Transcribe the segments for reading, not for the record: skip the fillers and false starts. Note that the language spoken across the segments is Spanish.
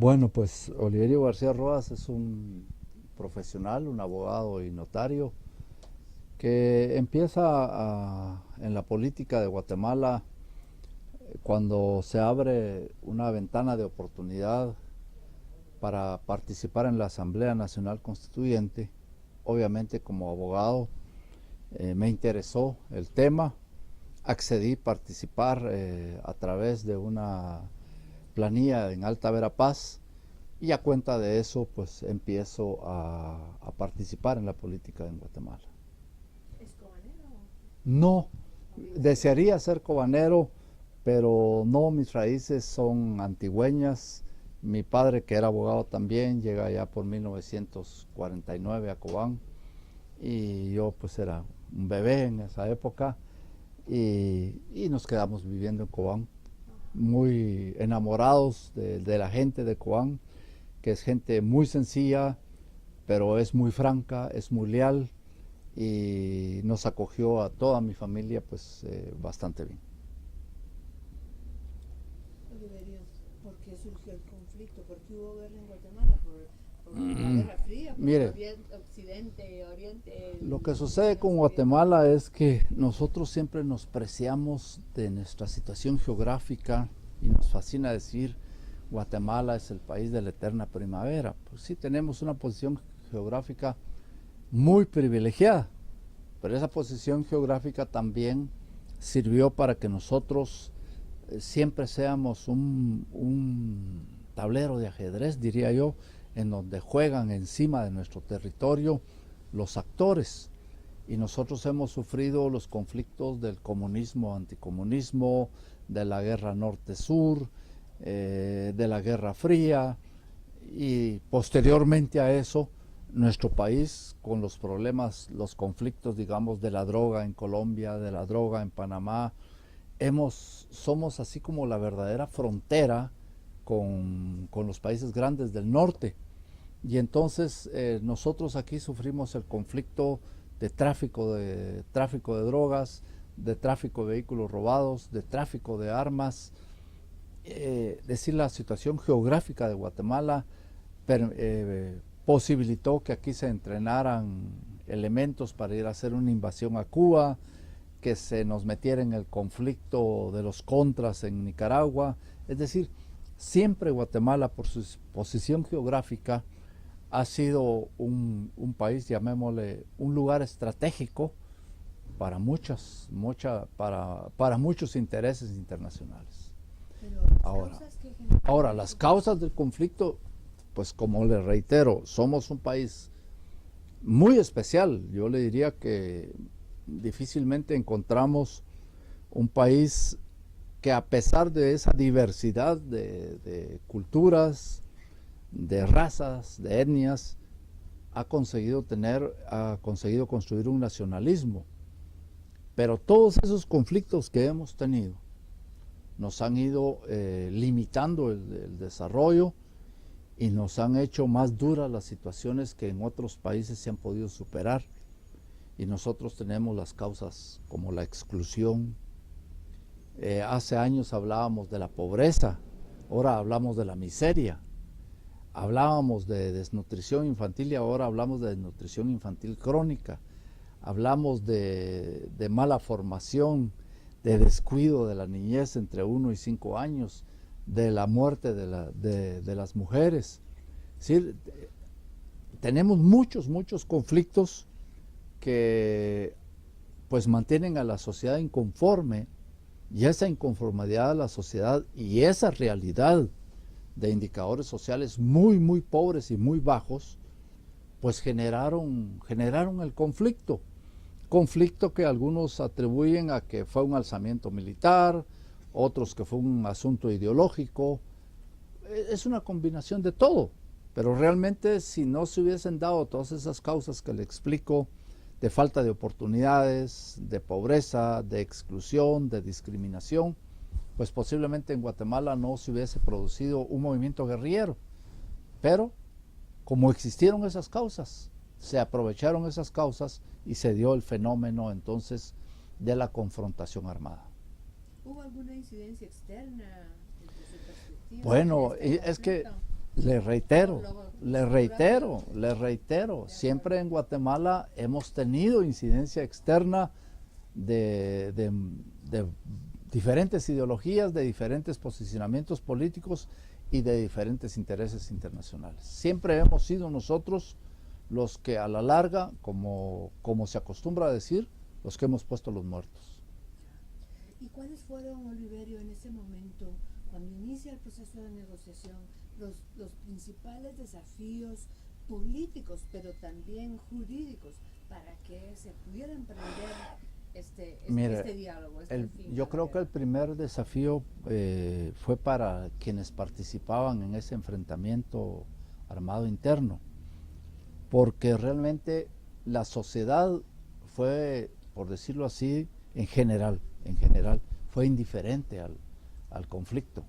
Bueno, pues Oliverio García Rojas es un profesional, un abogado y notario que empieza en la política de Guatemala cuando se abre una ventana de oportunidad para participar en la Asamblea Nacional Constituyente. Obviamente como abogado me interesó el tema, accedí a participar a través de una planilla en Alta Verapaz y a cuenta de eso pues empiezo a participar en la política en Guatemala. ¿Es cobanero? No, desearía ser cobanero, pero no, mis raíces son antigüeñas. Mi padre, que era abogado también, llega ya por 1949 a Cobán y yo pues era un bebé en esa época y nos quedamos viviendo en Cobán, muy enamorados de la gente de Cobán, que es gente muy sencilla, pero es muy franca, es muy leal y nos acogió a toda mi familia pues bastante bien. Oliverio, ¿por qué surgió el conflicto? ¿Por qué hubo guerra en Guatemala? ¿Por la Guerra Fría? Mire, Occidente, Oriente, lo que sucede Unión con Soviética. Guatemala es que nosotros siempre nos preciamos de nuestra situación geográfica y nos fascina decir Guatemala es el país de la eterna primavera. Pues sí, tenemos una posición geográfica muy privilegiada, pero esa posición geográfica también sirvió para que nosotros siempre seamos un tablero de ajedrez, diría yo, en donde juegan encima de nuestro territorio los actores. Y nosotros hemos sufrido los conflictos del comunismo, anticomunismo, de la guerra norte-sur, de la Guerra Fría, y posteriormente a eso nuestro país con los problemas, los conflictos, digamos, de la droga en Colombia, de la droga en Panamá, somos así como la verdadera frontera con los países grandes del norte. Y entonces nosotros aquí sufrimos el conflicto de tráfico de drogas, de tráfico de vehículos robados, de tráfico de armas. Decir la situación geográfica de Guatemala posibilitó que aquí se entrenaran elementos para ir a hacer una invasión a Cuba, que se nos metiera en el conflicto de los contras en Nicaragua. Es decir, siempre Guatemala, por su posición geográfica, ha sido un país, llamémosle, un lugar estratégico para para muchos intereses internacionales. Pero las Ahora, causas que generaron ahora, el las conflicto. causas del conflicto, pues como le reitero, somos un país muy especial. Yo le diría que difícilmente encontramos un país que a pesar de esa diversidad de culturas, de razas, de etnias, ha conseguido construir un nacionalismo. Pero todos esos conflictos que hemos tenido nos han ido limitando el desarrollo y nos han hecho más duras las situaciones que en otros países se han podido superar. Y nosotros tenemos las causas como la exclusión. Hace años hablábamos de la pobreza, ahora hablamos de la miseria. Hablábamos de desnutrición infantil y ahora hablamos de desnutrición infantil crónica. Hablamos de mala formación, de descuido de la niñez entre 1 y 5 años, de la muerte de las mujeres. Es decir, tenemos muchos conflictos que pues mantienen a la sociedad inconforme, y esa inconformidad de la sociedad y esa realidad de indicadores sociales muy pobres y muy bajos, pues generaron el conflicto que algunos atribuyen a que fue un alzamiento militar, otros que fue un asunto ideológico. Es una combinación de todo, pero realmente si no se hubiesen dado todas esas causas que le explico, de falta de oportunidades, de pobreza, de exclusión, de discriminación, pues posiblemente en Guatemala no se hubiese producido un movimiento guerrillero. Pero como existieron esas causas, se aprovecharon esas causas y se dio el fenómeno entonces de la confrontación armada. ¿Hubo alguna incidencia externa desde su perspectiva en Bueno, este es que conflicto? le reitero, siempre en Guatemala hemos tenido incidencia externa de diferentes ideologías, de diferentes posicionamientos políticos y de diferentes intereses internacionales. Siempre hemos sido nosotros los que a la larga, como se acostumbra a decir, los que hemos puesto los muertos. ¿Y cuáles fueron, Oliverio, en ese momento, cuando inicia el proceso de negociación, los principales desafíos políticos, pero también jurídicos, para que se pudiera emprender este diálogo? Yo creo que el primer desafío fue para quienes participaban en ese enfrentamiento armado interno, porque realmente la sociedad fue, por decirlo así, en general, fue indiferente al conflicto.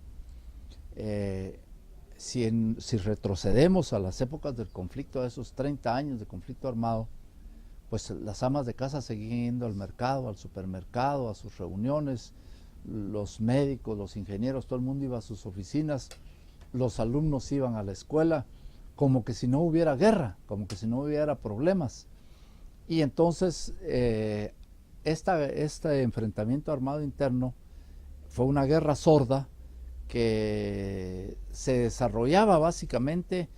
Si retrocedemos a las épocas del conflicto, a esos 30 años de conflicto armado, pues las amas de casa seguían yendo al mercado, al supermercado, a sus reuniones, los médicos, los ingenieros, todo el mundo iba a sus oficinas, los alumnos iban a la escuela, como que si no hubiera guerra, como que si no hubiera problemas. Y entonces este enfrentamiento armado interno fue una guerra sorda que se desarrollaba básicamente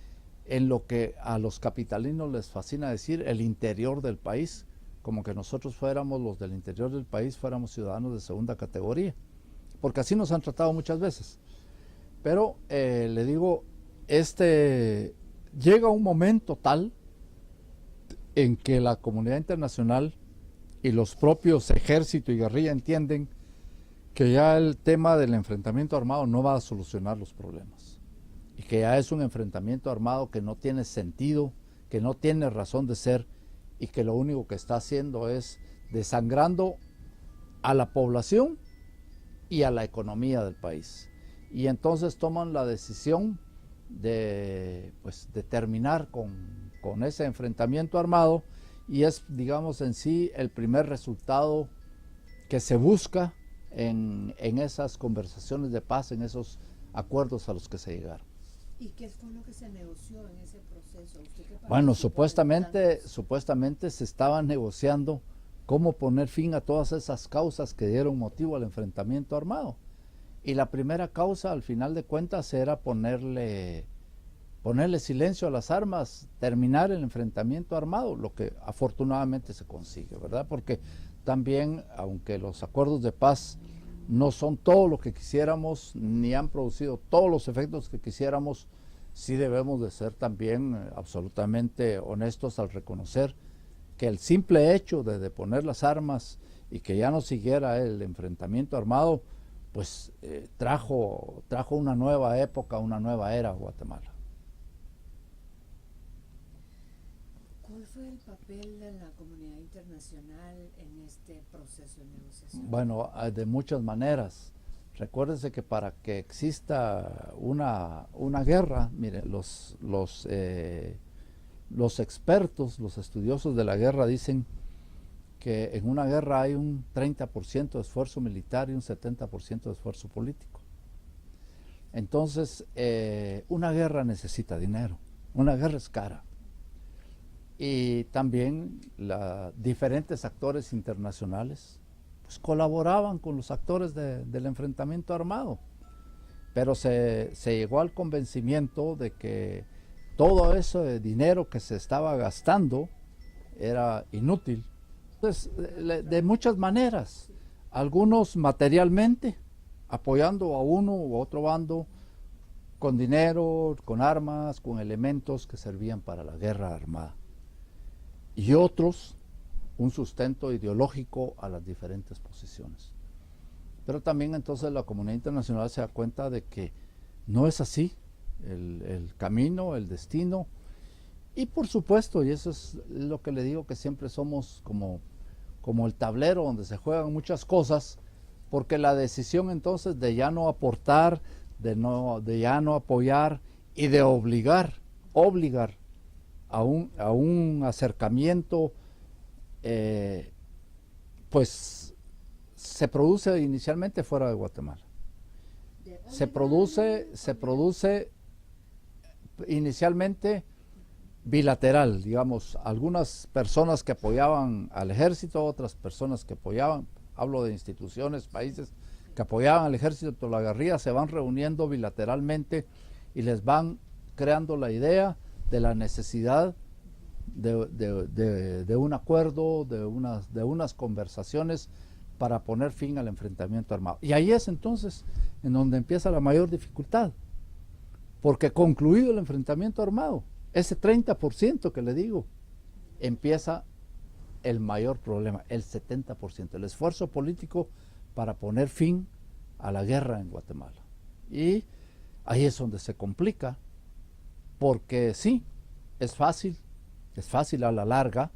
en lo que a los capitalinos les fascina decir, el interior del país, como que nosotros fuéramos los del interior del país, fuéramos ciudadanos de segunda categoría, porque así nos han tratado muchas veces. Pero le digo, llega un momento tal en que la comunidad internacional y los propios ejército y guerrilla entienden que ya el tema del enfrentamiento armado no va a solucionar los problemas y que ya es un enfrentamiento armado que no tiene sentido, que no tiene razón de ser y que lo único que está haciendo es desangrando a la población y a la economía del país. Y entonces toman la decisión de terminar con ese enfrentamiento armado, y es, digamos, en sí el primer resultado que se busca en esas conversaciones de paz, en esos acuerdos a los que se llegaron. ¿Y qué fue lo que se negoció en ese proceso? Bueno, supuestamente se estaba negociando cómo poner fin a todas esas causas que dieron motivo al enfrentamiento armado. Y la primera causa, al final de cuentas, era ponerle silencio a las armas, terminar el enfrentamiento armado, lo que afortunadamente se consigue, ¿verdad? Porque también, aunque los acuerdos de paz no son todo lo que quisiéramos, ni han producido todos los efectos que quisiéramos, sí debemos de ser también absolutamente honestos al reconocer que el simple hecho de deponer las armas y que ya no siguiera el enfrentamiento armado, pues trajo una nueva época, una nueva era a Guatemala. ¿Cuál fue el papel de la comunidad internacional en este proceso de negociación? Bueno, de muchas maneras. Recuérdense que para que exista una guerra, mire, los expertos, los estudiosos de la guerra dicen que en una guerra hay un 30% de esfuerzo militar y un 70% de esfuerzo político. Entonces, una guerra necesita dinero, una guerra es cara. Y también diferentes actores internacionales pues colaboraban con los actores del enfrentamiento armado, pero se llegó al convencimiento de que todo ese dinero que se estaba gastando era inútil. Entonces, de muchas maneras, algunos materialmente, apoyando a uno u otro bando, con dinero, con armas, con elementos que servían para la guerra armada, y otros un sustento ideológico a las diferentes posiciones. Pero también entonces la comunidad internacional se da cuenta de que no es así el camino, el destino, y por supuesto, y eso es lo que le digo, que siempre somos como el tablero donde se juegan muchas cosas, porque la decisión entonces de ya no aportar, de ya no apoyar y de obligar a un acercamiento, pues se produce inicialmente fuera de Guatemala. Se produce inicialmente bilateral, digamos, algunas personas que apoyaban al ejército, otras personas que apoyaban, hablo de instituciones, países que apoyaban al ejército, la guerrilla, se van reuniendo bilateralmente y les van creando la idea de la necesidad de un acuerdo, de unas conversaciones para poner fin al enfrentamiento armado. Y ahí es entonces en donde empieza la mayor dificultad, porque concluido el enfrentamiento armado, ese 30% que le digo, empieza el mayor problema, el 70%, el esfuerzo político para poner fin a la guerra en Guatemala. Y ahí es donde se complica, porque sí, es fácil a la larga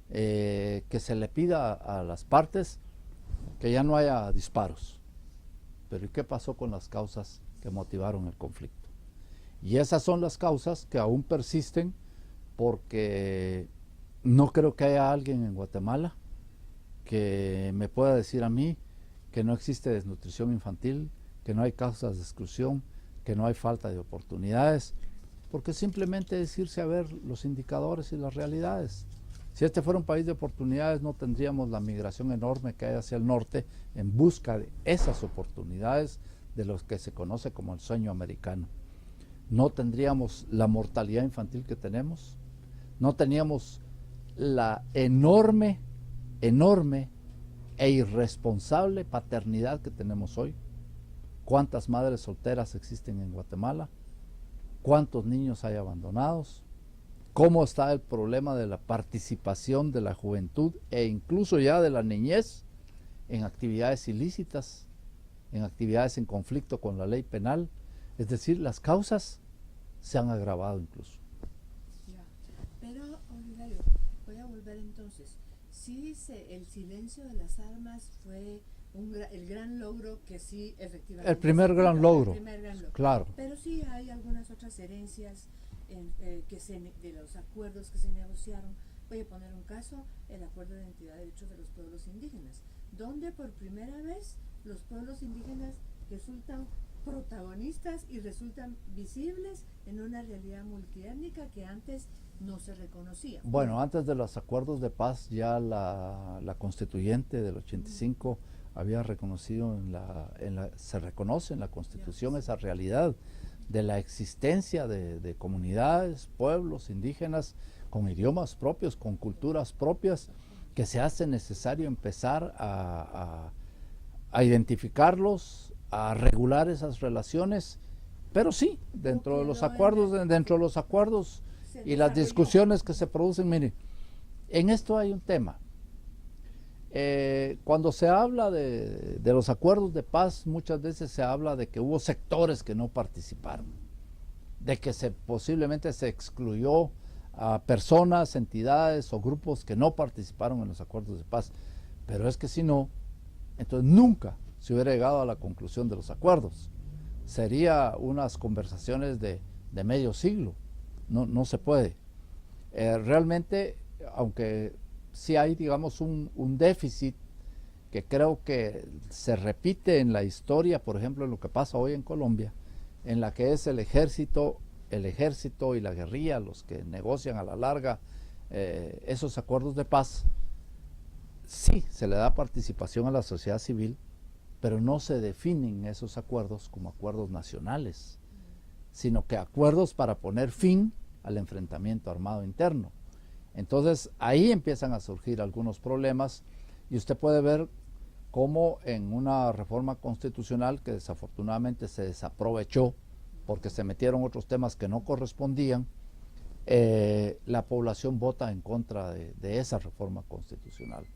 que se le pida a las partes que ya no haya disparos. Pero ¿y qué pasó con las causas que motivaron el conflicto? Y esas son las causas que aún persisten, porque no creo que haya alguien en Guatemala que me pueda decir a mí que no existe desnutrición infantil, que no hay causas de exclusión, que no hay falta de oportunidades, porque simplemente es irse a ver los indicadores y las realidades. Si este fuera un país de oportunidades, no tendríamos la migración enorme que hay hacia el norte en busca de esas oportunidades de los que se conoce como el sueño americano. No tendríamos la mortalidad infantil que tenemos, no teníamos la enorme e irresponsable paternidad que tenemos hoy. ¿Cuántas madres solteras existen en Guatemala? ¿Cuántos niños hay abandonados? ¿Cómo está el problema de la participación de la juventud e incluso ya de la niñez en actividades ilícitas, en actividades en conflicto con la ley penal? Es decir, las causas se han agravado incluso. Ya. Pero, Oliverio, voy a volver entonces. Sí, el silencio de las armas fue el gran logro que sí efectivamente... El primer gran logro, claro. Pero sí hay algunas otras herencias de los acuerdos que se negociaron. Voy a poner un caso, el Acuerdo de Identidad de Derechos de los Pueblos Indígenas, donde por primera vez los pueblos indígenas resultan protagonistas y resultan visibles en una realidad multiétnica que antes no se reconocía. Bueno, antes de los acuerdos de paz, ya la constituyente del 85 había reconocido, se reconoce en la Constitución esa realidad de la existencia de comunidades, pueblos indígenas con idiomas propios, con culturas propias, que se hace necesario empezar a identificarlos, a regular esas relaciones, pero sí, dentro de los acuerdos y las discusiones que se producen. Mire, en esto hay un tema. Cuando se habla de los acuerdos de paz, muchas veces se habla de que hubo sectores que no participaron, de que posiblemente se excluyó a personas, entidades o grupos que no participaron en los acuerdos de paz. Pero es que si no, entonces nunca se hubiera llegado a la conclusión de los acuerdos. Sería unas conversaciones de medio siglo. No se puede. Realmente, aunque sí hay, digamos, un déficit que creo que se repite en la historia, por ejemplo, en lo que pasa hoy en Colombia, en la que es el ejército y la guerrilla los que negocian a la larga esos acuerdos de paz. Sí, se le da participación a la sociedad civil, pero no se definen esos acuerdos como acuerdos nacionales, sino que acuerdos para poner fin al enfrentamiento armado interno. Entonces ahí empiezan a surgir algunos problemas y usted puede ver cómo en una reforma constitucional que desafortunadamente se desaprovechó porque se metieron otros temas que no correspondían, la población vota en contra de esa reforma constitucional.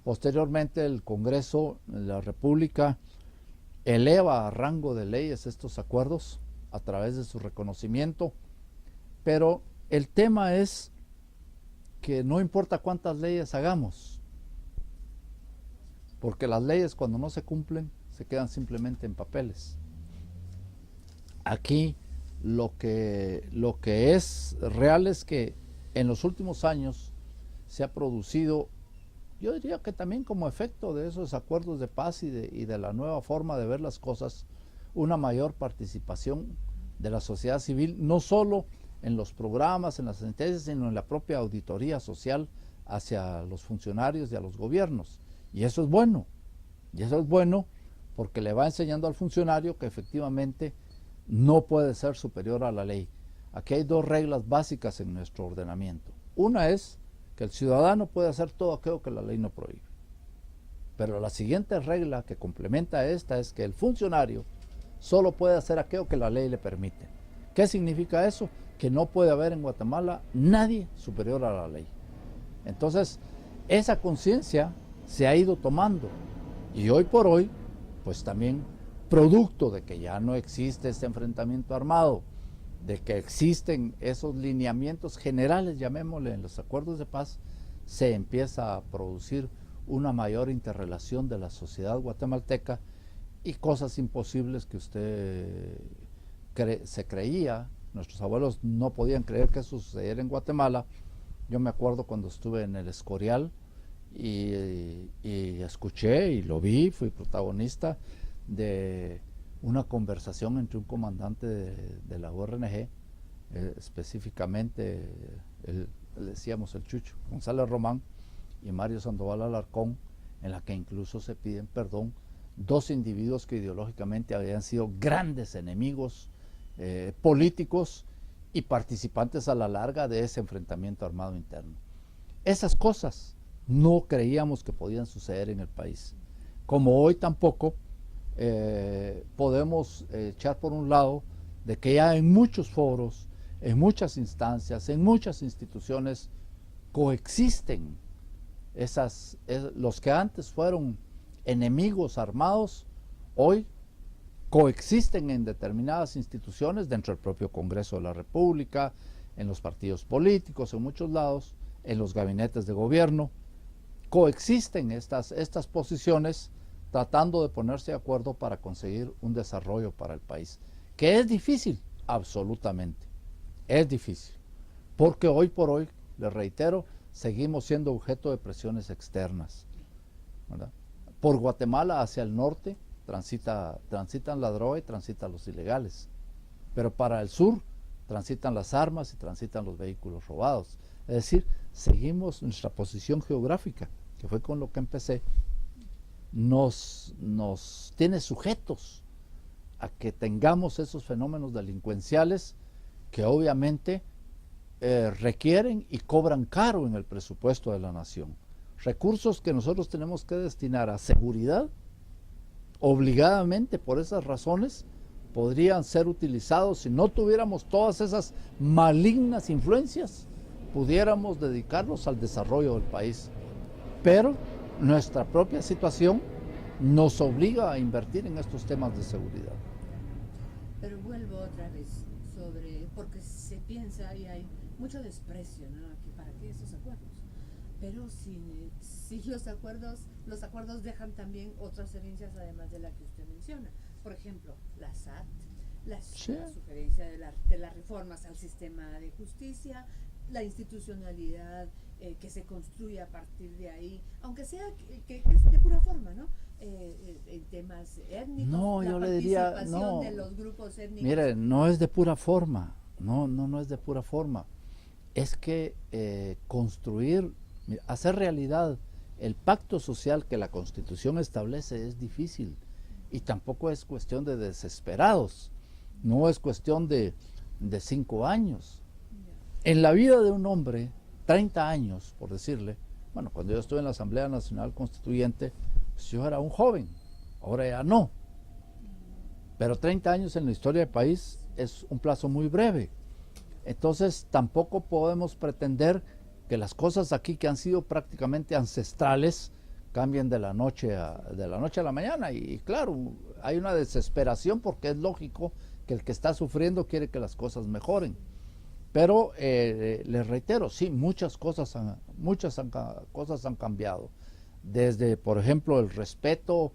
Posteriormente el Congreso de la República eleva a rango de leyes estos acuerdos a través de su reconocimiento, pero el tema es que no importa cuántas leyes hagamos, porque las leyes cuando no se cumplen se quedan simplemente en papeles. Aquí lo que es real es que en los últimos años se ha producido, yo diría que también como efecto de esos acuerdos de paz y de la nueva forma de ver las cosas, una mayor participación de la sociedad civil, no solo en los programas, en las sentencias, sino en la propia auditoría social hacia los funcionarios y a los gobiernos. Y eso es bueno. Y eso es bueno porque le va enseñando al funcionario que efectivamente no puede ser superior a la ley. Aquí hay dos reglas básicas en nuestro ordenamiento. Una es que el ciudadano puede hacer todo aquello que la ley no prohíbe. Pero la siguiente regla que complementa esta es que el funcionario solo puede hacer aquello que la ley le permite. ¿Qué significa eso? Que no puede haber en Guatemala nadie superior a la ley. Entonces, esa conciencia se ha ido tomando. Y hoy por hoy, pues también producto de que ya no existe este enfrentamiento armado, de que existen esos lineamientos generales, llamémosle, en los acuerdos de paz, se empieza a producir una mayor interrelación de la sociedad guatemalteca y cosas imposibles que usted se creía, nuestros abuelos no podían creer que eso sucediera en Guatemala. Yo me acuerdo cuando estuve en el Escorial y escuché y lo vi, fui protagonista de una conversación entre un comandante de la URNG, específicamente le decíamos el Chucho, González Román, y Mario Sandoval Alarcón, en la que incluso se piden perdón dos individuos que ideológicamente habían sido grandes enemigos políticos y participantes a la larga de ese enfrentamiento armado interno. Esas cosas no creíamos que podían suceder en el país, como hoy tampoco podemos echar por un lado de que ya en muchos foros, en muchas instancias, en muchas instituciones coexisten los que antes fueron enemigos armados, hoy coexisten en determinadas instituciones, dentro del propio Congreso de la República, en los partidos políticos, en muchos lados, en los gabinetes de gobierno, coexisten estas posiciones tratando de ponerse de acuerdo para conseguir un desarrollo para el país, que es difícil, absolutamente, es difícil, porque hoy por hoy, les reitero, seguimos siendo objeto de presiones externas, ¿verdad? Por Guatemala hacia el norte transitan la droga y transitan los ilegales, pero para el sur transitan las armas y transitan los vehículos robados. Es decir, seguimos nuestra posición geográfica, que fue con lo que empecé, nos tiene sujetos a que tengamos esos fenómenos delincuenciales que obviamente requieren y cobran caro en el presupuesto de la nación. Recursos que nosotros tenemos que destinar a seguridad, obligadamente por esas razones, podrían ser utilizados si no tuviéramos todas esas malignas influencias, pudiéramos dedicarlos al desarrollo del país. Pero nuestra propia situación nos obliga a invertir en estos temas de seguridad. Pero vuelvo otra vez porque se piensa y hay mucho desprecio, ¿no? ¿Para qué esos acuerdos? Pero si los acuerdos dejan también otras herencias además de la que usted menciona. Por ejemplo, la SAT, la sugerencia de las reformas al sistema de justicia, la institucionalidad que se construye a partir de ahí, aunque sea que es de pura forma, ¿no? En temas étnicos, no, yo le diría, no, de los grupos étnicos. Mire, no es de pura forma, no es de pura forma. Es que construir, hacer realidad el pacto social que la Constitución establece es difícil, y tampoco es cuestión de desesperados, no es cuestión de 5 años. En la vida de un hombre, 30 años, por decirle, bueno, cuando yo estuve en la Asamblea Nacional Constituyente, pues yo era un joven, ahora ya no. Pero 30 años en la historia del país es un plazo muy breve. Entonces tampoco podemos pretender que las cosas aquí que han sido prácticamente ancestrales cambien de la noche a la mañana. Y claro, hay una desesperación porque es lógico que el que está sufriendo quiere que las cosas mejoren. Pero les reitero, sí, muchas cosas han cambiado. Desde, por ejemplo, el respeto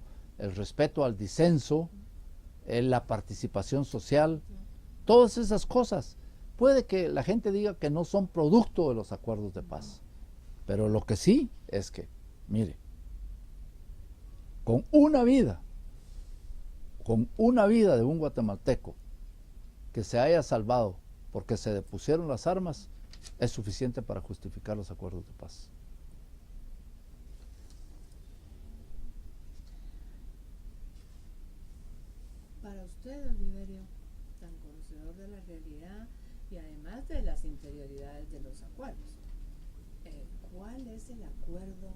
al disenso, la participación social, todas esas cosas. Puede que la gente diga que no son producto de los acuerdos de paz, pero lo que sí es que, mire, con una vida de un guatemalteco que se haya salvado porque se depusieron las armas es suficiente para justificar los acuerdos de paz. Para usted, Oliverio, tan conocedor de la realidad y además de las interioridades de los acuerdos, ¿cuál es el acuerdo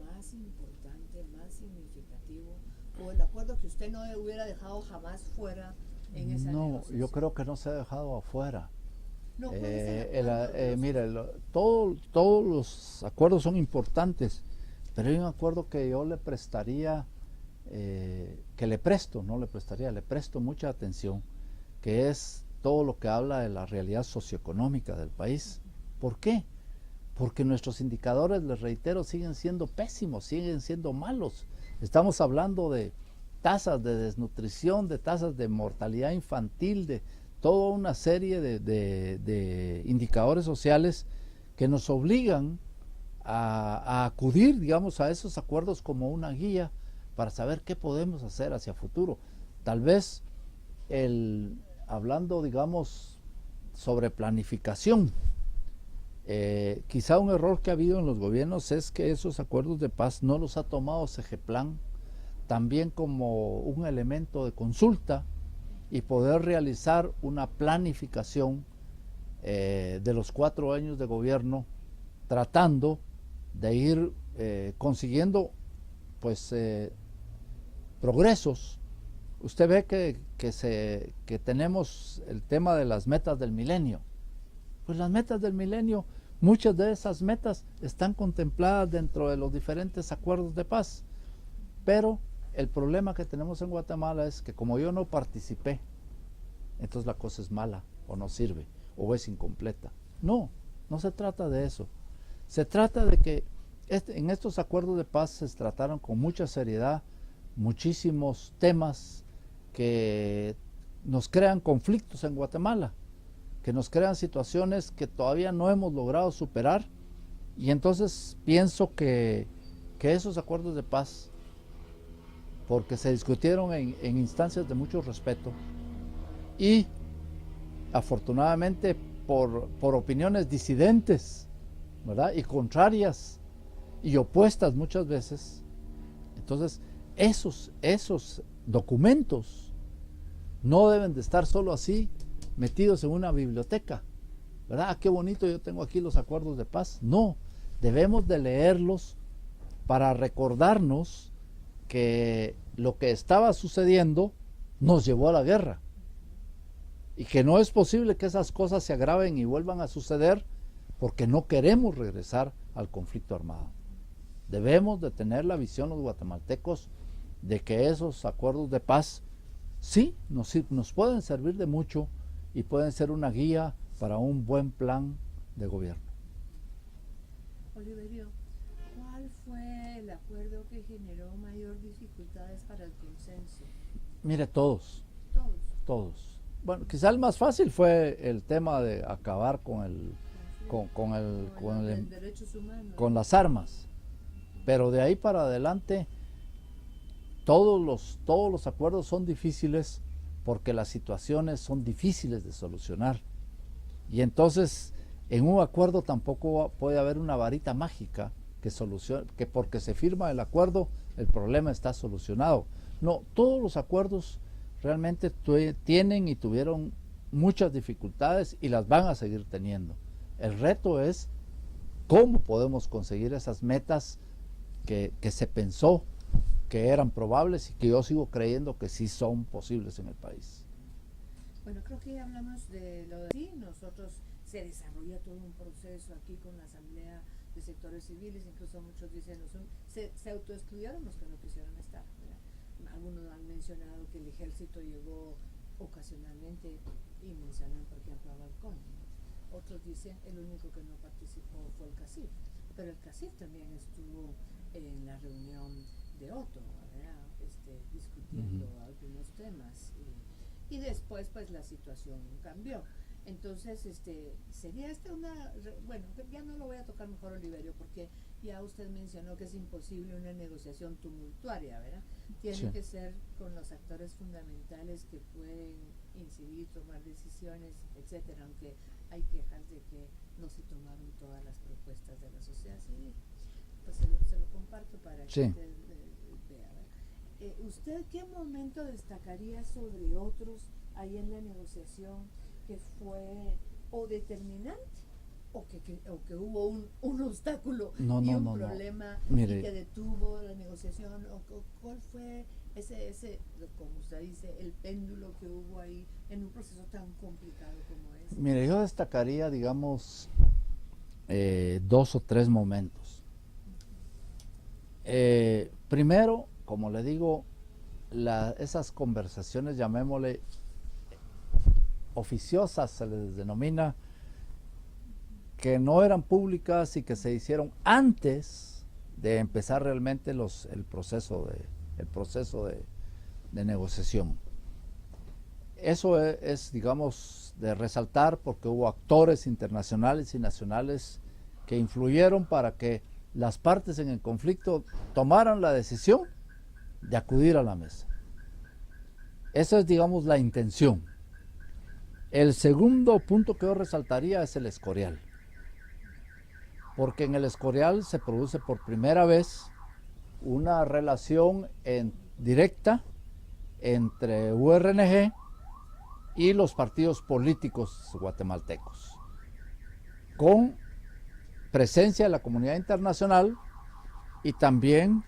más importante, más significativo, o el acuerdo que usted no hubiera dejado jamás fuera en esa negociación? Yo creo que no se ha dejado afuera. No, ¿cuál es el acuerdo? Mire, todos los acuerdos son importantes, pero hay un acuerdo que yo le prestaría, que le presto, no le prestaría, le presto mucha atención, que es todo lo que habla de la realidad socioeconómica del país. ¿Por qué? Porque nuestros indicadores, les reitero, siguen siendo pésimos, siguen siendo malos. Estamos hablando de tasas de desnutrición, de tasas de mortalidad infantil, de toda una serie de indicadores sociales que nos obligan a acudir, digamos, a esos acuerdos como una guía para saber qué podemos hacer hacia futuro. Tal vez hablando, digamos, sobre planificación, quizá un error que ha habido en los gobiernos es que esos acuerdos de paz no los ha tomado Segeplan también como un elemento de consulta y poder realizar una planificación de los 4 años de gobierno, tratando de ir consiguiendo pues progresos. Usted ve que tenemos el tema de las metas del milenio. Pues las metas del milenio, muchas de esas metas están contempladas dentro de los diferentes acuerdos de paz, pero el problema que tenemos en Guatemala es que como yo no participé, entonces la cosa es mala o no sirve o es incompleta. No, no se trata de eso. Se trata de que en estos acuerdos de paz se trataron con mucha seriedad muchísimos temas que nos crean conflictos en Guatemala, que nos crean situaciones que todavía no hemos logrado superar, y entonces pienso que esos acuerdos de paz, porque se discutieron en instancias de mucho respeto y afortunadamente por opiniones disidentes, ¿verdad? Y contrarias y opuestas muchas veces, entonces esos documentos no deben de estar solo así metidos en una biblioteca, ¿verdad? Ah, qué bonito, yo tengo aquí los acuerdos de paz. No, debemos de leerlos para recordarnos que lo que estaba sucediendo nos llevó a la guerra y que no es posible que esas cosas se agraven y vuelvan a suceder porque no queremos regresar al conflicto armado. Debemos de tener la visión los guatemaltecos de que esos acuerdos de paz sí nos pueden servir de mucho y pueden ser una guía para un buen plan de gobierno. Oliverio, ¿cuál fue el acuerdo que generó mayor dificultades para el consenso? Mire, todos. Todos. Bueno, quizá el más fácil fue el tema de acabar con derechos humanos, con las armas, pero de ahí para adelante todos los acuerdos son difíciles porque las situaciones son difíciles de solucionar, y entonces en un acuerdo tampoco puede haber una varita mágica que porque se firma el acuerdo el problema está solucionado. No, todos los acuerdos realmente tienen y tuvieron muchas dificultades y las van a seguir teniendo. El reto es cómo podemos conseguir esas metas que se pensó que eran probables y que yo sigo creyendo que sí son posibles en el país. Bueno, creo que ya hablamos de lo de aquí. Nosotros se desarrolla todo un proceso aquí con la Asamblea de Sectores Civiles, incluso muchos dicen, se autoexcluyeron los que no quisieron estar, ¿verdad? Algunos han mencionado que el ejército llegó ocasionalmente y mencionan, por ejemplo, a Balcón, ¿no? Otros dicen el único que no participó fue el CACIF, pero el CACIF también estuvo en la reunión de Otto, ¿verdad? Discutiendo algunos temas y después pues la situación cambió. Entonces, sería bueno, ya no lo voy a tocar mejor, Oliverio, porque ya usted mencionó que es imposible una negociación tumultuaria, ¿verdad? Tiene que ser con los actores fundamentales que pueden incidir, tomar decisiones, etcétera, aunque hay quejas de que no se tomaron todas las propuestas de la sociedad civil. Pues se lo comparto para que Sí. usted vea. ¿Usted qué momento destacaría sobre otros ahí en la negociación que fue o determinante o que hubo un obstáculo y un problema Mire, y que detuvo la negociación? ¿Cuál fue ese, como usted dice, el péndulo que hubo ahí en un proceso tan complicado como ese? Mire, yo destacaría, digamos, 2 o 3 momentos. Primero, como le digo, esas conversaciones, llamémosle oficiosas, se les denomina, que no eran públicas y que se hicieron antes de empezar realmente el proceso de negociación. Eso es, digamos, de resaltar porque hubo actores internacionales y nacionales que influyeron para que las partes en el conflicto tomaran la decisión de acudir a la mesa. Esa es, digamos, la intención. El segundo punto que yo resaltaría es el Escorial, porque en el Escorial se produce por primera vez una relación directa entre URNG y los partidos políticos guatemaltecos, con presencia de la comunidad internacional y también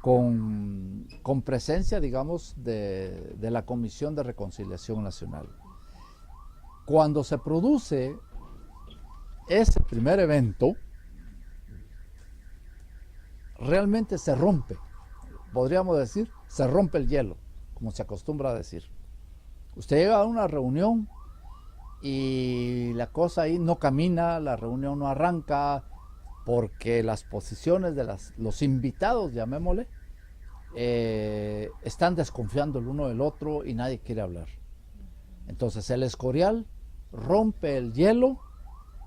con presencia, digamos, de la Comisión de Reconciliación Nacional. Cuando se produce ese primer evento, realmente se rompe, podríamos decir, se rompe el hielo, como se acostumbra a decir. Usted llega a una reunión y la cosa ahí no camina, la reunión no arranca, porque las posiciones de los invitados, llamémosle, están desconfiando el uno del otro y nadie quiere hablar. Entonces el Escorial rompe el hielo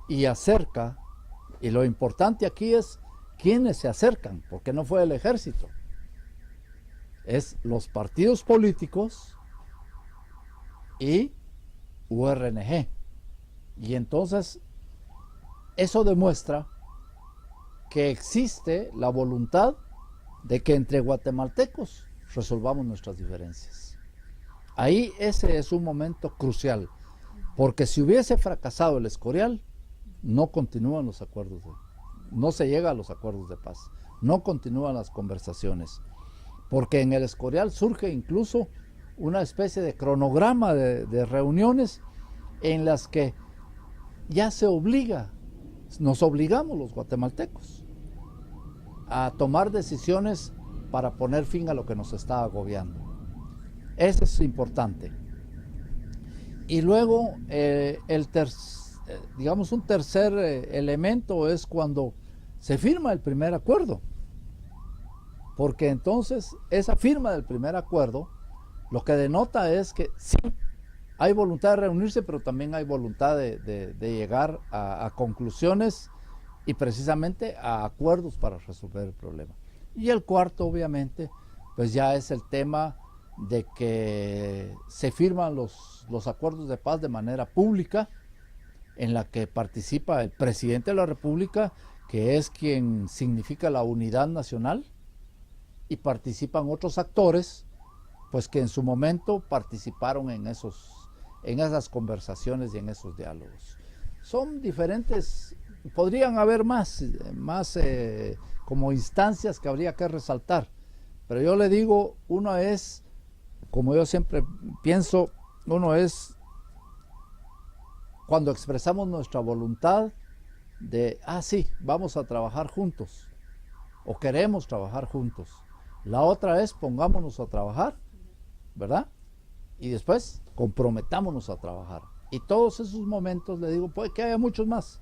y acerca, y lo importante aquí es quiénes se acercan, porque no fue el ejército, es los partidos políticos y URNG. Y entonces eso demuestra que existe la voluntad de que entre guatemaltecos resolvamos nuestras diferencias. Ahí ese es un momento crucial, porque si hubiese fracasado el Escorial, no continúan los acuerdos, no se llega a los acuerdos de paz, no continúan las conversaciones, porque en el Escorial surge incluso una especie de cronograma de reuniones en las que ya nos obligamos los guatemaltecos a tomar decisiones para poner fin a lo que nos está agobiando. Eso es importante. Y luego, digamos, un tercer elemento es cuando se firma el primer acuerdo. Porque entonces esa firma del primer acuerdo lo que denota es que sí, hay voluntad de reunirse, pero también hay voluntad de llegar a conclusiones y precisamente a acuerdos para resolver el problema. Y el cuarto, obviamente, pues ya es el tema de que se firman los acuerdos de paz de manera pública, en la que participa el presidente de la República, que es quien significa la unidad nacional, y participan otros actores, pues que en su momento participaron en esas conversaciones y en esos diálogos. Son diferentes, podrían haber más como instancias que habría que resaltar, pero yo le digo, uno es, como yo siempre pienso, uno es cuando expresamos nuestra voluntad de, sí, vamos a trabajar juntos, o queremos trabajar juntos. La otra es, pongámonos a trabajar, ¿verdad? Y después, comprometámonos a trabajar. Y todos esos momentos, le digo, puede que haya muchos más,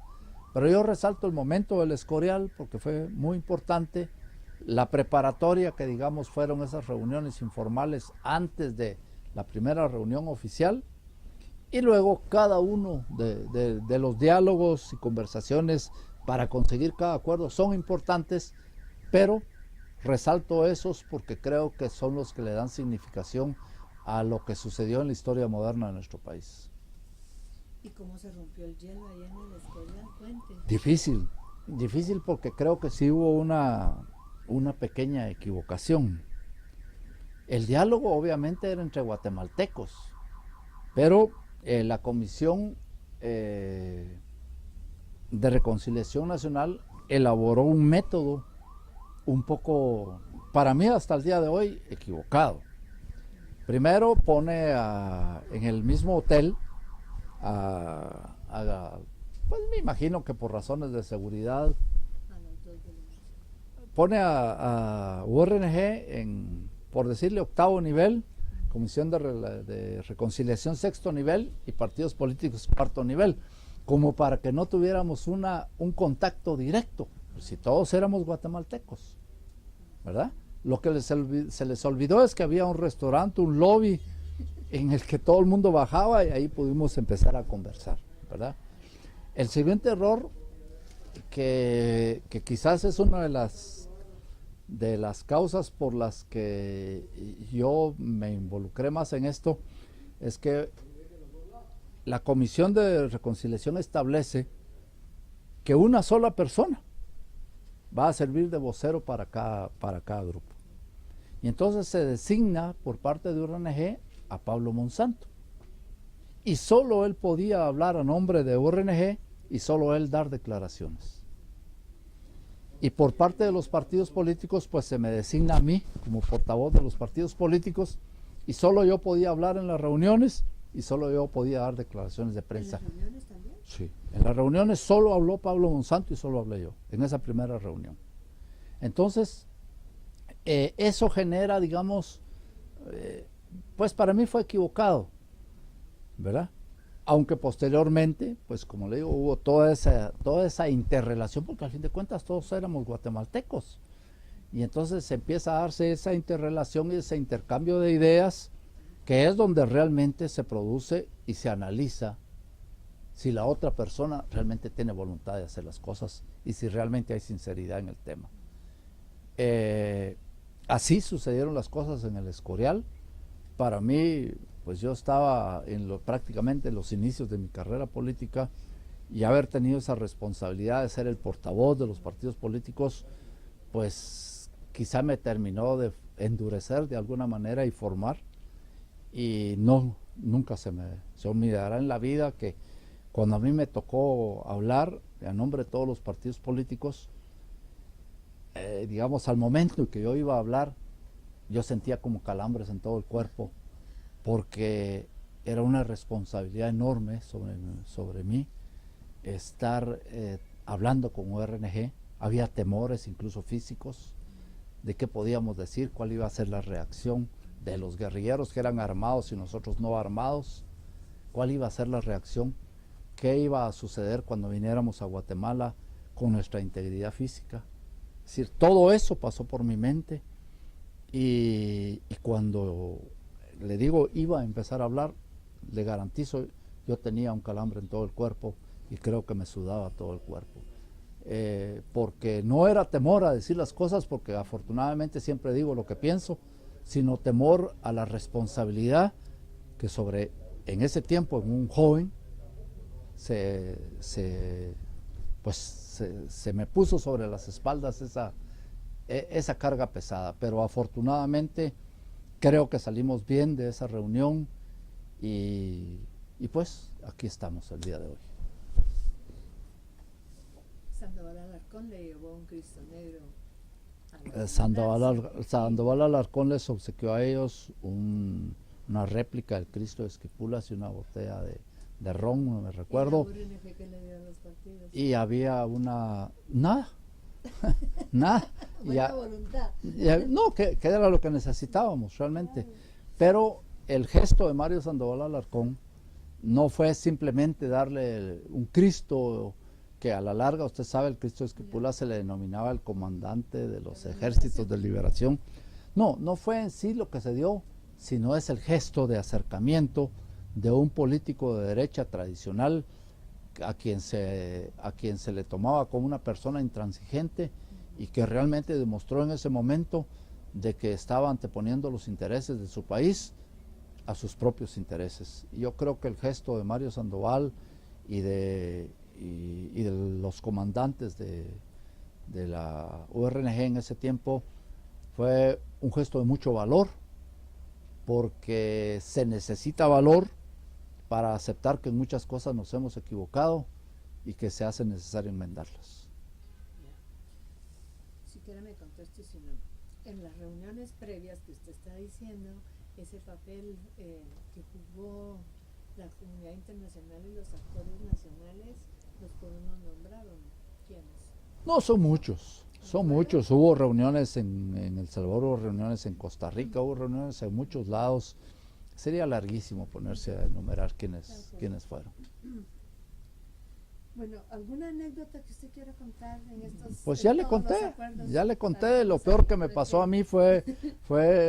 pero yo resalto el momento del Escorial porque fue muy importante, la preparatoria que, digamos, fueron esas reuniones informales antes de la primera reunión oficial, y luego cada uno de los diálogos y conversaciones para conseguir cada acuerdo son importantes, pero resalto esos porque creo que son los que le dan significación a lo que sucedió en la historia moderna de nuestro país. ¿Y cómo se rompió el hielo allá en el Escorial? Cuente. Difícil porque creo que sí hubo una pequeña equivocación. El diálogo obviamente era entre guatemaltecos, pero la Comisión de Reconciliación Nacional elaboró un método un poco, para mí hasta el día de hoy, equivocado. Primero pone en el mismo hotel, pues me imagino que por razones de seguridad, pone a URNG por decirle, octavo nivel, Comisión de Reconciliación sexto nivel y partidos políticos cuarto nivel, como para que no tuviéramos un contacto directo, si todos éramos guatemaltecos, ¿verdad? Lo que se les olvidó es que había un restaurante, un lobby en el que todo el mundo bajaba y ahí pudimos empezar a conversar, ¿verdad? El siguiente error, que quizás es una de las causas por las que yo me involucré más en esto, es que la Comisión de Reconciliación establece que una sola persona va a servir de vocero para cada grupo. Y entonces se designa por parte de URNG a Pablo Monsanto. Y solo él podía hablar a nombre de URNG y solo él dar declaraciones. Y por parte de los partidos políticos, pues se me designa a mí como portavoz de los partidos políticos y solo yo podía hablar en las reuniones y solo yo podía dar declaraciones de prensa. ¿En las reuniones también? Sí, en las reuniones solo habló Pablo Monsanto y solo hablé yo, en esa primera reunión. Entonces, eso genera, digamos, pues para mí fue equivocado, ¿verdad? Aunque posteriormente, pues como le digo, hubo toda esa interrelación, porque al fin de cuentas todos éramos guatemaltecos. Y entonces se empieza a darse esa interrelación y ese intercambio de ideas, que es donde realmente se produce y se analiza si la otra persona realmente tiene voluntad de hacer las cosas y si realmente hay sinceridad en el tema. Así sucedieron las cosas en el Escorial. Para mí, pues yo estaba prácticamente en los inicios de mi carrera política y haber tenido esa responsabilidad de ser el portavoz de los partidos políticos, pues quizá me terminó de endurecer de alguna manera y formar. Y nunca se olvidará en la vida que cuando a mí me tocó hablar a nombre de todos los partidos políticos, digamos al momento en que yo iba a hablar, yo sentía como calambres en todo el cuerpo, porque era una responsabilidad enorme sobre mí estar hablando con URNG. Había temores incluso físicos de qué podíamos decir, cuál iba a ser la reacción de los guerrilleros que eran armados y nosotros no armados, cuál iba a ser la reacción, qué iba a suceder cuando viniéramos a Guatemala con nuestra integridad física. Es decir, todo eso pasó por mi mente y cuando le digo iba a empezar a hablar, le garantizo, yo tenía un calambre en todo el cuerpo y creo que me sudaba todo el cuerpo. Porque no era temor a decir las cosas, porque afortunadamente siempre digo lo que pienso, sino temor a la responsabilidad que en ese tiempo, en un joven, se me puso sobre las espaldas esa carga pesada. Pero afortunadamente creo que salimos bien de esa reunión y pues aquí estamos el día de hoy. Sandoval Alarcón le llevó un Cristo negro. Sandoval Alarcón les obsequió a ellos una réplica del Cristo de Esquipulas y una botella de ron, no me recuerdo. ¿Qué le dio a los partidos? Y había nada. Nada. Buena voluntad. No, que era lo que necesitábamos realmente. Pero el gesto de Mario Sandoval Alarcón no fue simplemente darle un Cristo, que a la larga, usted sabe, el Cristo de Esquipulas se le denominaba el comandante de los ejércitos de liberación. No fue en sí lo que se dio, sino es el gesto de acercamiento de un político de derecha tradicional a quien se le tomaba como una persona intransigente y que realmente demostró en ese momento de que estaba anteponiendo los intereses de su país a sus propios intereses. Y yo creo que el gesto de Mario Sandoval y de los comandantes de la URNG en ese tiempo fue un gesto de mucho valor, porque se necesita valor para aceptar que en muchas cosas nos hemos equivocado y que se hace necesario enmendarlas. Siquiera me conteste si no. En las reuniones previas que usted está diciendo, ese papel que jugó la comunidad internacional y los actores nacionales, los por uno nombraron. ¿Quiénes? No, son muchos. Son muchos. Hubo reuniones en El Salvador, hubo reuniones en Costa Rica, hubo reuniones en muchos lados. Sería larguísimo ponerse a enumerar quiénes fueron. Bueno, ¿alguna anécdota que usted quiera contar en estos? Pues ya le conté. Lo peor que me pasó a mí fue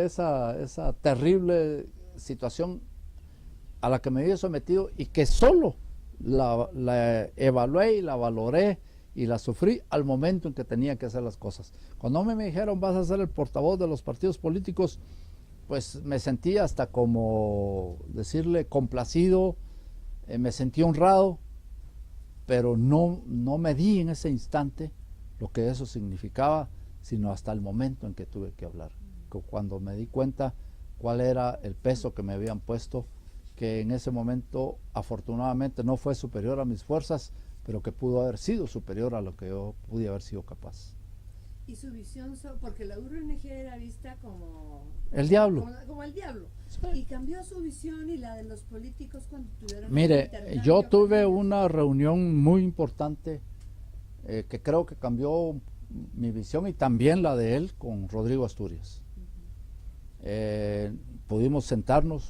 esa terrible situación a la que me había sometido y que solo la evalué y la valoré y la sufrí al momento en que tenía que hacer las cosas. Cuando me dijeron vas a ser el portavoz de los partidos políticos, pues me sentí hasta como decirle complacido, me sentí honrado, pero no me di en ese instante lo que eso significaba, sino hasta el momento en que tuve que hablar, cuando me di cuenta cuál era el peso que me habían puesto, que en ese momento afortunadamente no fue superior a mis fuerzas, pero que pudo haber sido superior a lo que yo pude haber sido capaz. Y su visión, porque la URNG era vista como el diablo. Como el diablo. Sí. Y cambió su visión y la de los políticos cuando tuvieron... Mire, yo tuve una reunión muy importante que creo que cambió mi visión y también la de él con Rodrigo Asturias. Pudimos sentarnos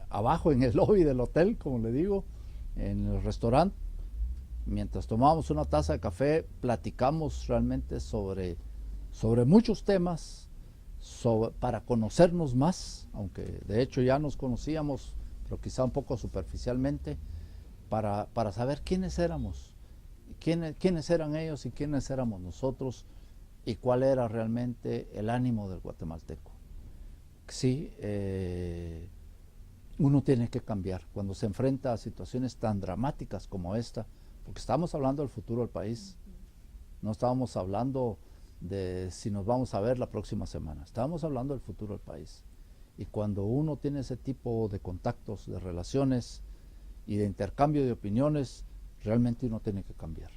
abajo en el lobby del hotel, como le digo, en el restaurante. Mientras tomábamos una taza de café, platicamos realmente sobre muchos temas, para conocernos más, aunque de hecho ya nos conocíamos, pero quizá un poco superficialmente, para saber quiénes éramos, quiénes eran ellos y quiénes éramos nosotros, y cuál era realmente el ánimo del guatemalteco. Sí, uno tiene que cambiar cuando se enfrenta a situaciones tan dramáticas como esta, porque estamos hablando del futuro del país, no estábamos hablando de si nos vamos a ver la próxima semana, estábamos hablando del futuro del país. Y cuando uno tiene ese tipo de contactos, de relaciones y de intercambio de opiniones, realmente uno tiene que cambiar.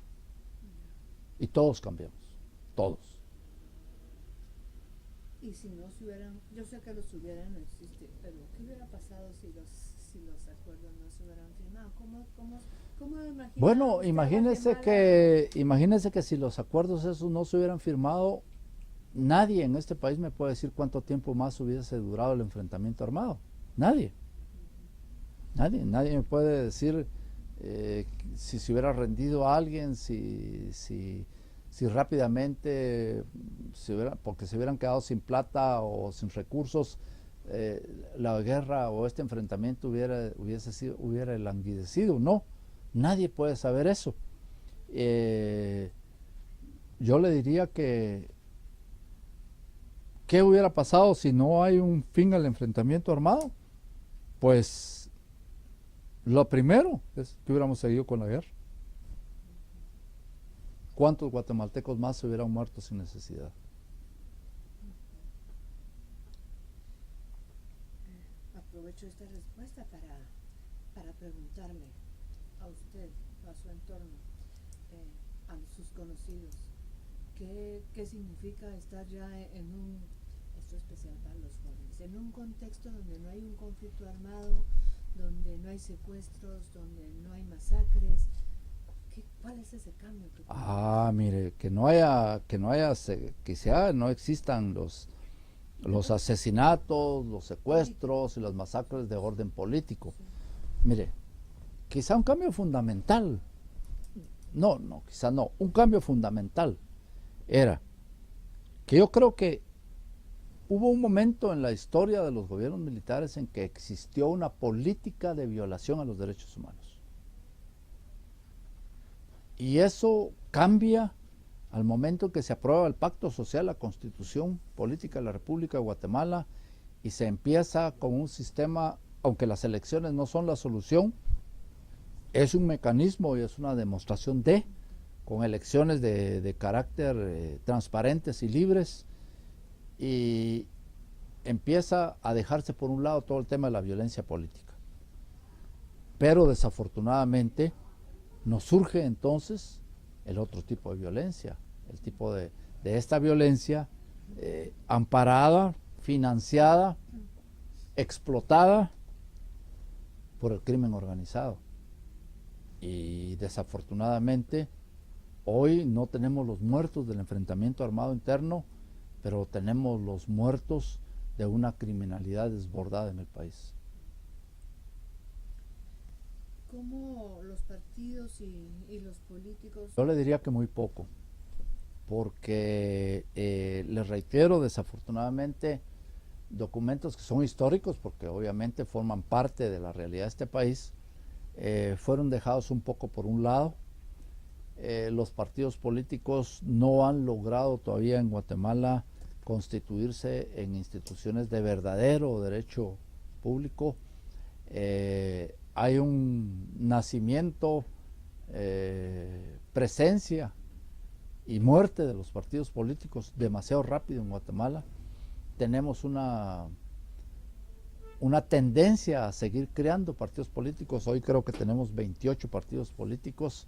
Y todos cambiamos, todos. Y si no se hubieran, yo sé que los hubieran, no existe, pero ¿qué hubiera pasado si los acuerdos no se hubieran firmado? ¿Cómo bueno, imagínese que si los acuerdos esos no se hubieran firmado, nadie en este país me puede decir cuánto tiempo más hubiese durado el enfrentamiento armado. Nadie me puede decir si se hubiera rendido a alguien, si rápidamente porque se hubieran quedado sin plata o sin recursos, la guerra o este enfrentamiento hubiera languidecido. No, nadie puede saber eso. Yo le diría que ¿qué hubiera pasado si no hay un fin al enfrentamiento armado? Pues lo primero es que hubiéramos seguido con la guerra. ¿Cuántos guatemaltecos más se hubieran muerto sin necesidad? Aprovecho esta respuesta para preguntarle a usted, a su entorno, a sus conocidos, ¿qué significa estar ya esto es especial para los jóvenes, en un contexto donde no hay un conflicto armado, donde no hay secuestros, donde no hay masacres? ¿Cuál es ese cambio? Mire, que no existan los asesinatos, los secuestros y las masacres de orden político. Mire, quizá un cambio fundamental, un cambio fundamental era que yo creo que hubo un momento en la historia de los gobiernos militares en que existió una política de violación a los derechos humanos. Y eso cambia al momento que se aprueba el Pacto Social, la Constitución Política de la República de Guatemala, y se empieza con un sistema, aunque las elecciones no son la solución, es un mecanismo y es una demostración con elecciones de carácter transparentes y libres, y empieza a dejarse por un lado todo el tema de la violencia política. Pero desafortunadamente nos surge entonces el otro tipo de violencia, el tipo de esta violencia amparada, financiada, explotada por el crimen organizado. Y desafortunadamente hoy no tenemos los muertos del enfrentamiento armado interno, pero tenemos los muertos de una criminalidad desbordada en el país. ¿Cómo los partidos y los políticos? Yo le diría que muy poco, porque les reitero, desafortunadamente, documentos que son históricos, porque obviamente forman parte de la realidad de este país, fueron dejados un poco por un lado. Los partidos políticos no han logrado todavía en Guatemala constituirse en instituciones de verdadero derecho público. Hay un nacimiento, presencia y muerte de los partidos políticos demasiado rápido en Guatemala. Tenemos una tendencia a seguir creando partidos políticos. Hoy creo que tenemos 28 partidos políticos,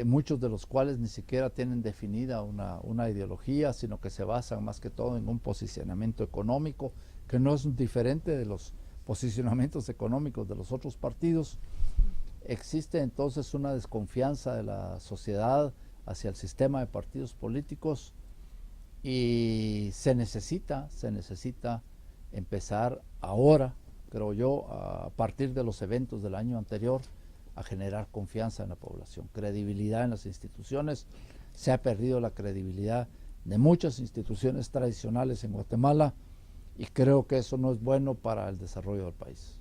muchos de los cuales ni siquiera tienen definida una ideología, sino que se basan más que todo en un posicionamiento económico, que no es diferente de los posicionamientos económicos de los otros partidos. Existe entonces una desconfianza de la sociedad hacia el sistema de partidos políticos, y se necesita empezar ahora, creo yo, a partir de los eventos del año anterior, a generar confianza en la población, credibilidad en las instituciones. Se ha perdido la credibilidad de muchas instituciones tradicionales en Guatemala, y creo que eso no es bueno para el desarrollo del país.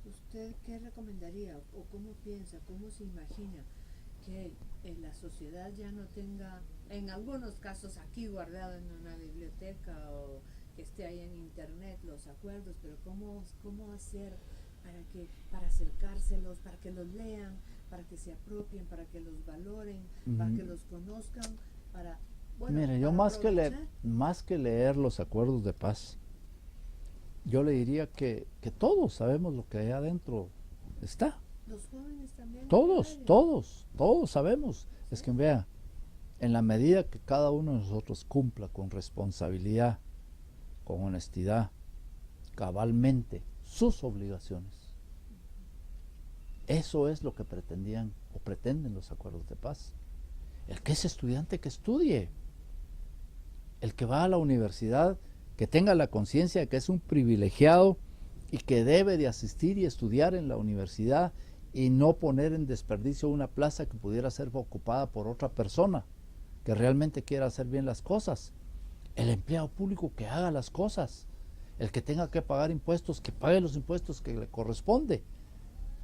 ¿Usted qué recomendaría o cómo piensa, cómo se imagina que la sociedad ya no tenga, en algunos casos aquí guardado en una biblioteca o que esté ahí en internet los acuerdos, pero cómo hacer para acercárselos, para que los lean, para que se apropien, para que los valoren, para que los conozcan, para... Bueno, mire, yo más que leer los acuerdos de paz, yo le diría que todos sabemos lo que ahí adentro está. Los jóvenes también. Todos sabemos. ¿Sí? Es que vea, en la medida que cada uno de nosotros cumpla con responsabilidad, con honestidad, cabalmente sus obligaciones, eso es lo que pretendían o pretenden los acuerdos de paz. El que es estudiante, que estudie. El que va a la universidad, que tenga la conciencia de que es un privilegiado y que debe de asistir y estudiar en la universidad, y no poner en desperdicio una plaza que pudiera ser ocupada por otra persona que realmente quiera hacer bien las cosas. El empleado público, que haga las cosas. El que tenga que pagar impuestos, que pague los impuestos que le corresponde.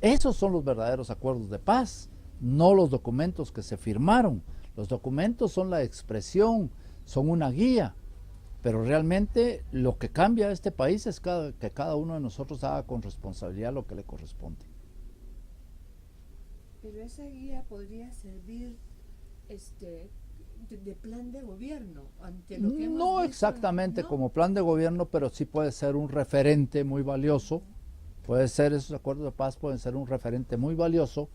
Esos son los verdaderos acuerdos de paz, no los documentos que se firmaron. Los documentos son la expresión, son una guía, pero realmente lo que cambia a este país es que cada uno de nosotros haga con responsabilidad lo que le corresponde. Pero esa guía podría servir de plan de gobierno ante lo que hemos no visto, exactamente ¿no? como plan de gobierno, pero sí puede ser un referente muy valioso. Puede ser, esos acuerdos de paz pueden ser un referente muy valioso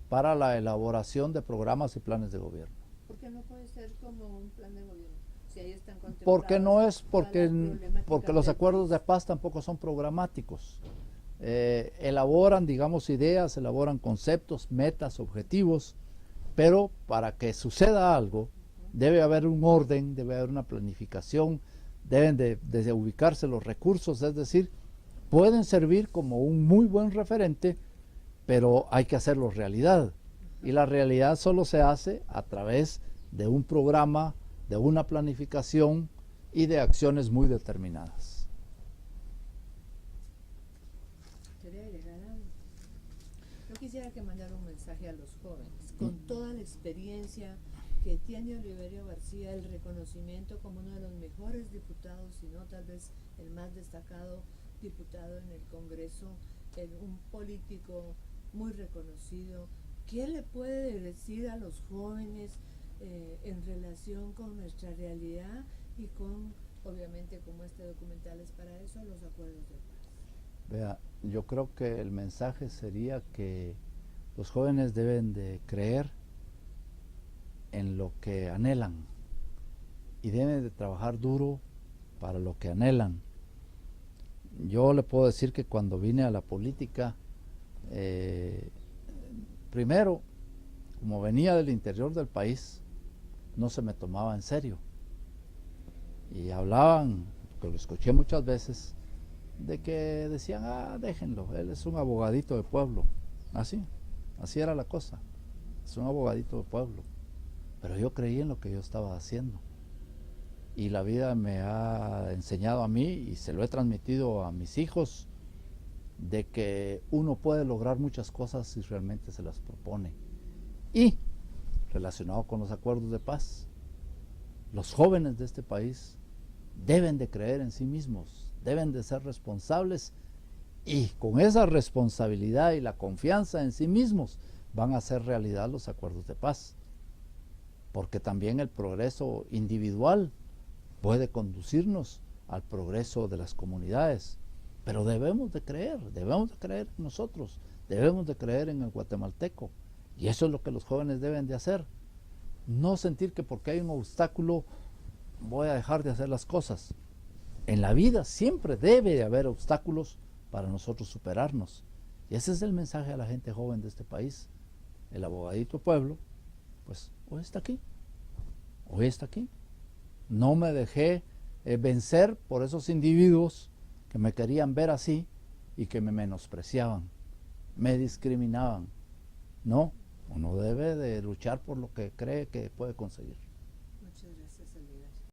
para la elaboración de programas y planes de gobierno. ¿Por qué no puede ser como un plan de gobierno? Si ahí están contemplados. Porque no es, porque los acuerdos de paz tampoco son programáticos. Elaboran, digamos, ideas, elaboran conceptos, metas, objetivos, pero para que suceda algo debe haber un orden, debe haber una planificación, deben de ubicarse los recursos, es decir, pueden servir como un muy buen referente, pero hay que hacerlo realidad, y la realidad solo se hace a través de un programa, de una planificación y de acciones muy determinadas. Yo quisiera que mandara un mensaje a los jóvenes, con toda la experiencia que tiene Oliverio García el reconocimiento como uno de los mejores diputados, si no tal vez el más destacado diputado en el Congreso, un político muy reconocido. ¿Qué le puede decir a los jóvenes en relación con nuestra realidad y con, obviamente, como este documental es para eso, los acuerdos de paz? Vea, yo creo que el mensaje sería que los jóvenes deben de creer en lo que anhelan y deben de trabajar duro para lo que anhelan. Yo le puedo decir que cuando vine a la política, primero, como venía del interior del país, no se me tomaba en serio. Y hablaban, que lo escuché muchas veces, de que decían, déjenlo, él es un abogadito de pueblo. Así era la cosa, es un abogadito de pueblo. Pero yo creí en lo que yo estaba haciendo. Y la vida me ha enseñado a mí, y se lo he transmitido a mis hijos, de que uno puede lograr muchas cosas si realmente se las propone. Y, relacionado con los acuerdos de paz, los jóvenes de este país deben de creer en sí mismos, deben de ser responsables, y con esa responsabilidad y la confianza en sí mismos van a hacer realidad los acuerdos de paz. Porque también el progreso individual puede conducirnos al progreso de las comunidades. Pero debemos de creer en nosotros, debemos de creer en el guatemalteco. Y eso es lo que los jóvenes deben de hacer. No sentir que porque hay un obstáculo voy a dejar de hacer las cosas. En la vida siempre debe de haber obstáculos para nosotros superarnos. Y ese es el mensaje a la gente joven de este país. El abogadito pueblo, pues hoy está aquí. No me dejé vencer por esos individuos que me querían ver así y que me menospreciaban, me discriminaban. No, uno debe de luchar por lo que cree que puede conseguir.